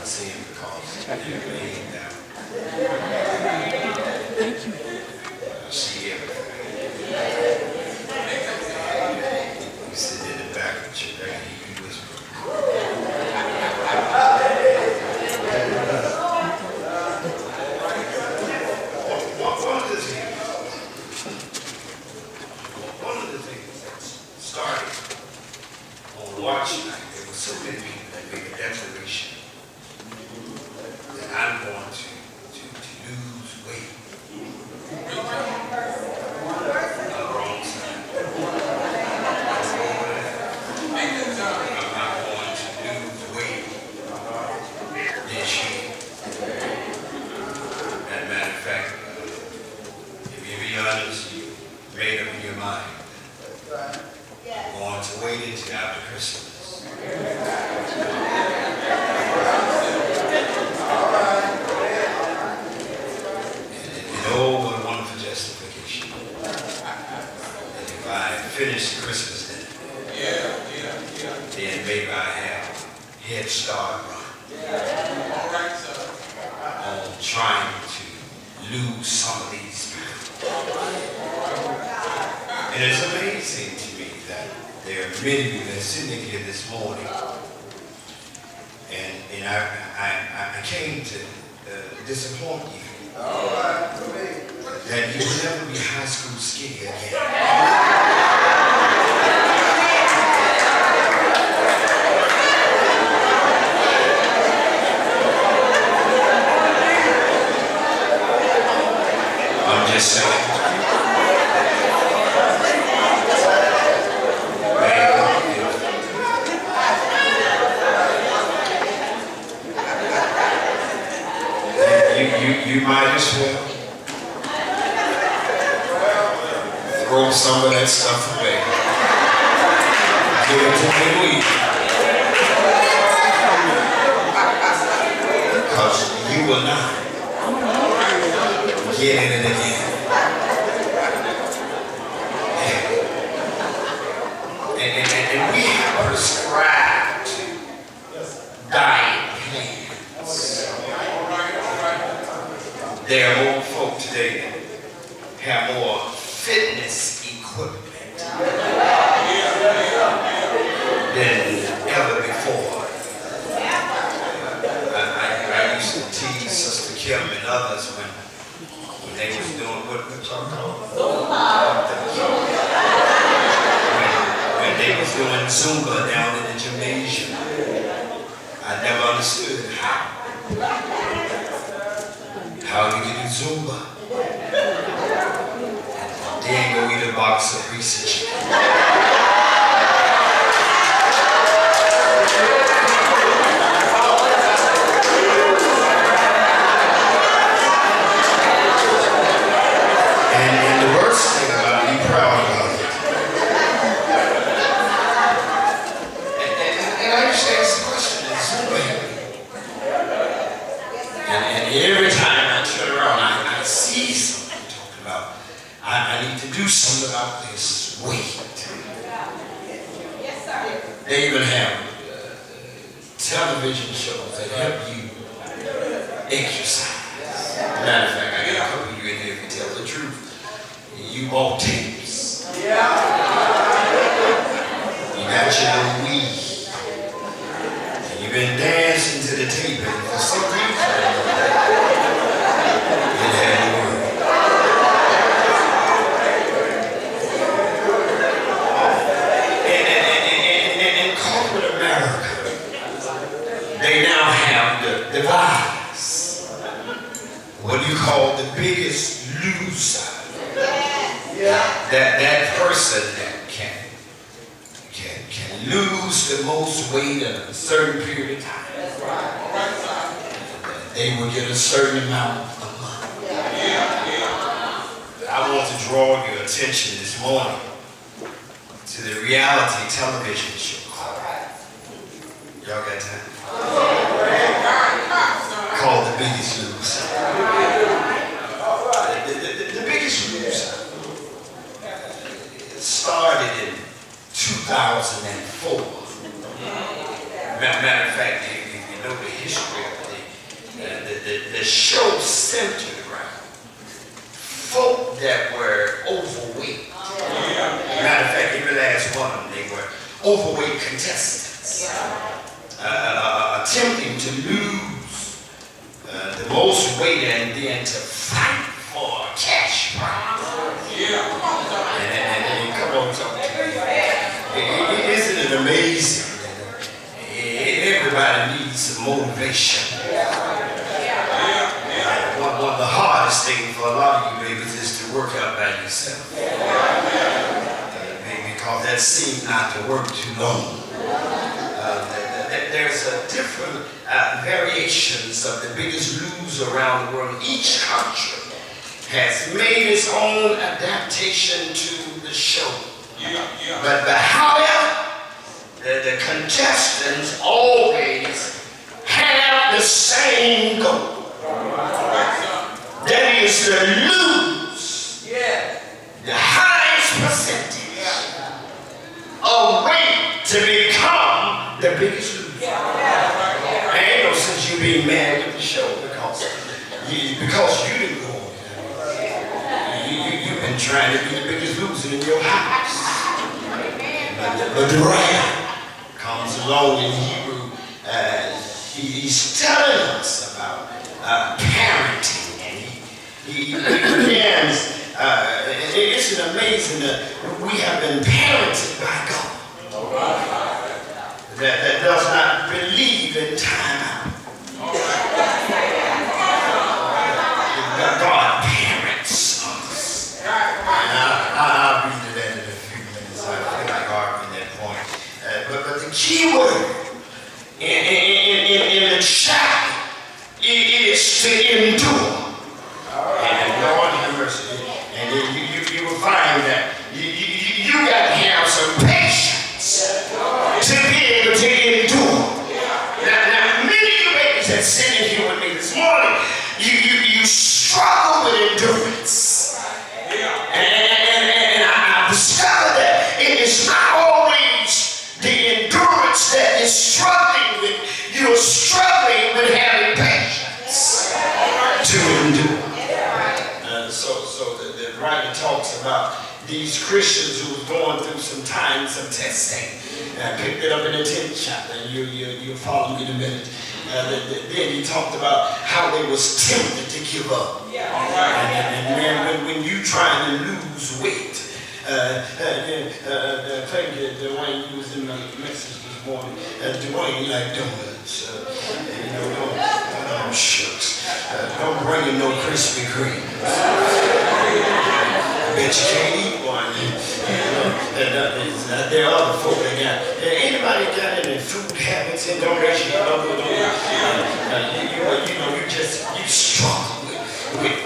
see him because they're laying down. I see everything. You sit in the back of the chair and you whisper. One of the things that started on watch night, there were so many people that made a declaration that I'm going to lose weight. Wrong side. I'm going to lose weight this year. As a matter of fact, if you be honest, you made up in your mind. I'm going to wait until after Christmas. Oh, what a wonderful justification. And if I finish Christmas dinner, then maybe I have head start on trying to lose some of these pounds. And it's amazing to me that there are many of you that are sitting here this morning, and I came to disappoint you. That you will never be high school skinny again. I'm just saying. You might as well throw some of that stuff away. Give it to me, because you will not get in it again. And we have prescribed diet plans. There are more folk today that have more fitness equipment than ever before. I used to tease Sister Kim and others when they was doing what y'all call when they was doing Zumba down in the gymnasium. I never understood how you can do Zumba. Then go eat a box of greasy chicken. And the worst thing about it, be proud about it. And I used to ask the question, is Zumba happy? And every time I turn around, I see something talking about, I need to do something about this weight. They even have television shows that help you exercise. Matter of fact, I got a couple of you in here who tell the truth. You bought tapes. You got your little weed. And you've been dancing to the tape, and for some reason, it hadn't worked. In corporate America, they now have the device, what you call the biggest loser. That person that can lose the most weight in a certain period of time. They will get a certain amount of money. I want to draw your attention this morning to the reality television show. Y'all got time? Called The Biggest Loser. The Biggest Loser started in 2004. Matter of fact, if you know the history strip. The show centered around folk that were overweight. Matter of fact, every last one of them, they were overweight contestants. Attempting to lose the most weight and then to fight for a cash prize. And come on, talk to me. Isn't it amazing? Everybody needs some motivation. One of the hardest things for a lot of you babies is to work out by yourself. Because that seems not to work too long. There's a different variations of the Biggest Loser around the world. Each country has made its own adaptation to the show. But however, the contestants always have the same goal. That is to lose the highest percentage of weight to become the biggest loser. Ain't no sense you being mad at the show because you didn't go on there. You've been trying to be the biggest loser in your house. But the wrath comes along in Hebrew. He's telling us about parenting. And he begins, it's amazing that we have been parented by God. That does not believe in time out. God parents us. I'll read to that in a few minutes. I feel like arguing that point. But the key word in the chapter is to endure. And Lord have mercy. And you will find that you got to have some patience to be able to endure. Now many of you babies that sitting here with me this morning, you struggle with endurance. And I discovered that it is not always the endurance that is struggling with. You're struggling with having patience to endure. So the writer talks about these Christians who were going through some times of testing. I picked it up in the 10th chapter, and you'll follow me in a minute. Then he talked about how they was tempted to give up. And man, when you trying to lose weight, thank you, Dwayne, you was in my message this morning. Dwayne like donuts. Shucks. Don't bring in no Krispy Kreme. I bet you can't eat one. There are other folk that got. Anybody got any food habits and don't raise your up with them? You struggle with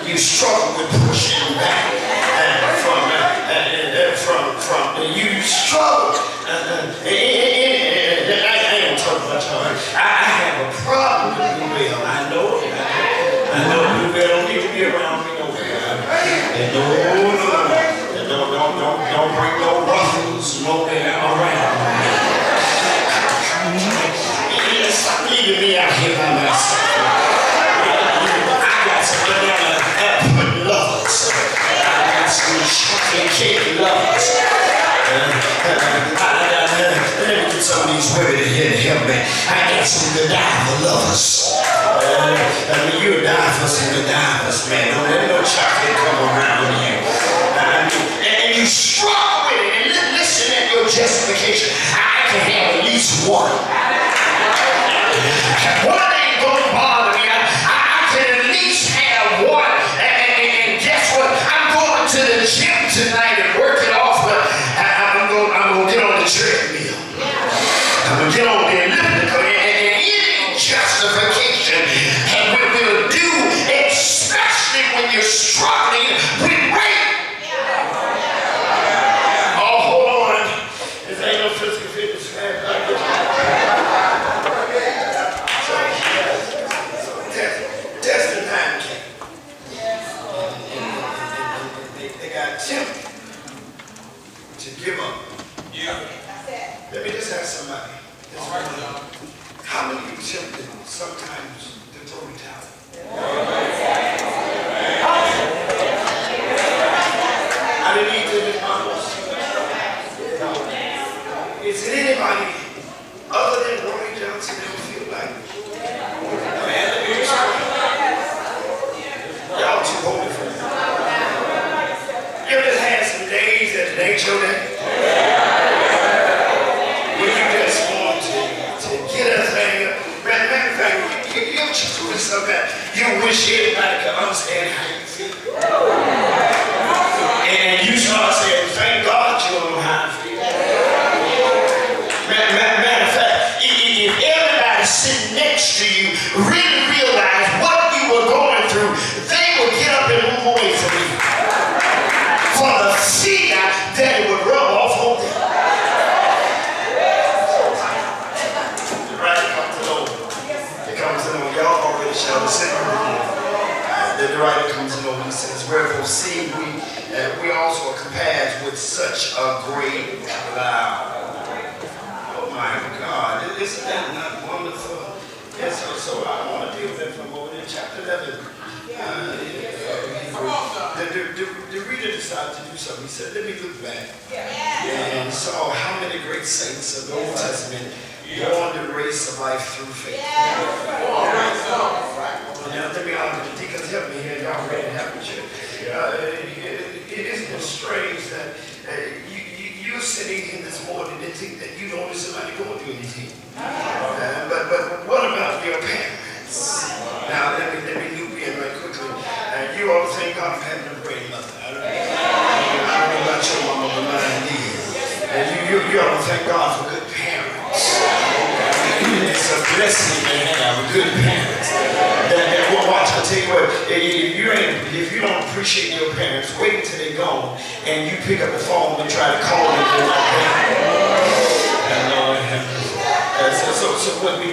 you struggle with pushing back from you struggle. I ain't talking about y'all. I have a problem with Bluebell. I know it. I know Bluebell don't need to be around me nowhere. Don't bring no ruffles nowhere around me. Stop leaving me out here by myself. I got some banana lovers. I got some chocolate cake lovers. Let me get some of these women in here to help me. I got some Godiva lovers. You'll die for some Godivas, man. Don't let no chocolate come around you. And you struggle with it. And listen at your justification. I can have at least one. One ain't gonna bother me. I can at least have one. And guess what? I'm going to the gym tonight and work it off. But I'm gonna get on the treadmill. I'm gonna get on the elliptical. And any justification will do, especially when you're struggling with weight. Oh, hold on. This ain't no physical fitness class like this. So testing time came. And they got tempted. how many of you tempted sometimes to throw the towel? I didn't need to be honest. Is it anybody other than Brodie Johnson that feel like y'all too holy for me? You ever just had some days that it ain't your day? When you just want to get a thing. Matter of fact, you ever just do stuff that you wish everybody could understand how you feel? And you start saying, thank God you don't know how I feel. Matter of fact, if everybody sitting next to you really realized what you were going through, they would get up and move away from you. For the fear that it would rub off on them. The right comes along. It comes along. Y'all already shall sing. The writer comes along and says, wherefore see we also are compared with such a great cloud. Oh my God, isn't that not wonderful? Yes, so I want to deal with that from over there, chapter 11. The reader decided to do something. He said, let me look back. And saw how many great saints of the Old Testament won the race of life through faith. Now, let me honest, the deacons help me here. Y'all ready to help me? Isn't it strange that you're sitting here this morning and think that you don't want somebody going through anything? But what about your parents? Now, let me loop in right quickly. You ought to thank God for having a great mother. I don't know about your mama, but mine is. You ought to thank God for good parents. It's a blessing to have good parents. Watch, I'll tell you what, if you don't appreciate your parents, wait until they're gone and you pick up the phone and try to call them. So when you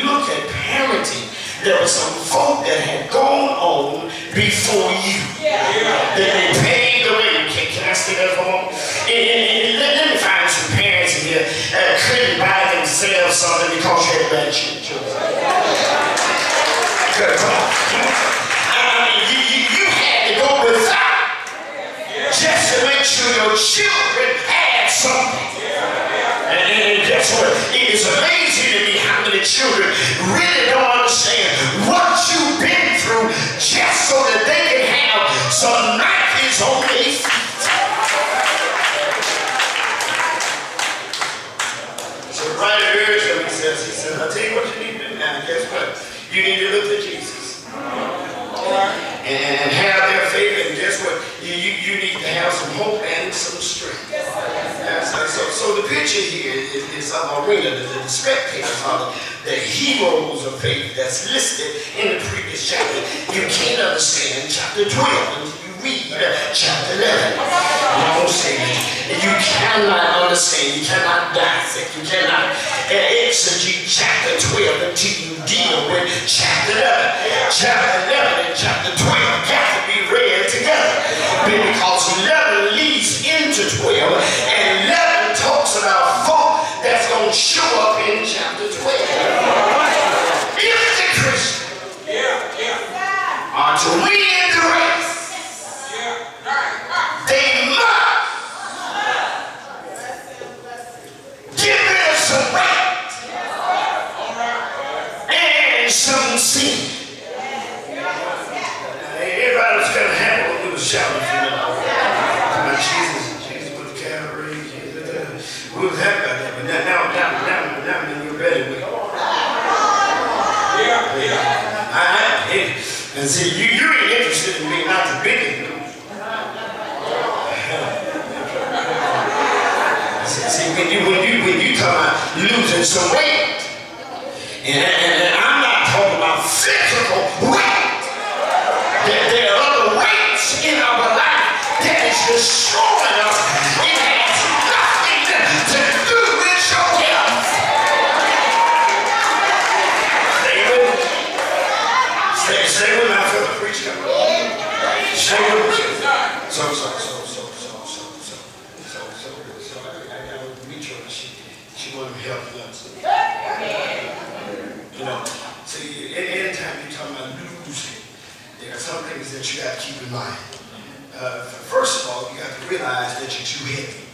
look at parenting, there were some folk that had gone on before you. They paved the way. Can I say that for a moment? Let me find some parents in here that couldn't buy themselves something because you had bad children. Good, come on. I mean, you had to go without just to make sure your children had something. And guess what? It is amazing to me how many children really don't understand what you've been through just so that they can have some napkins on their feet. So the writer urged him, he says, I'll tell you what you need to do now. Guess what? You need to look to Jesus. And have their faith, and guess what? You need to have some hope and some strength. So the picture here is of arena. The spectators are the heroes of faith that's listed in the previous chapter. You can't understand chapter 12 until you read chapter 11. No, you cannot understand, you cannot dissect, you cannot exegete chapter 12 until you deal with chapter 11. Chapter 11 and chapter 12 got to be read together because 11 leads into 12 and 11 talks about folk that's going to show up in chapter 12. If the Christian are to win the race, they must get rid of some right and some sin. Everybody was kind of happy when we was shouting for them. Jesus with the cavalry. We was happy about that, but now when you're ready with it. And see, you ain't interested in being not the biggest. See, when you talk about losing some weight, and I'm not talking about physical weight. There are other weights in our life that is destroying us. It has nothing to do with your health. Stay with my fellow preacher. Stay with me. So I got to meet her. She wanted to help us. You know, see, anytime you're talking about losing, there are some things that you got to keep in mind. First of all, you have to realize that you're too heavy.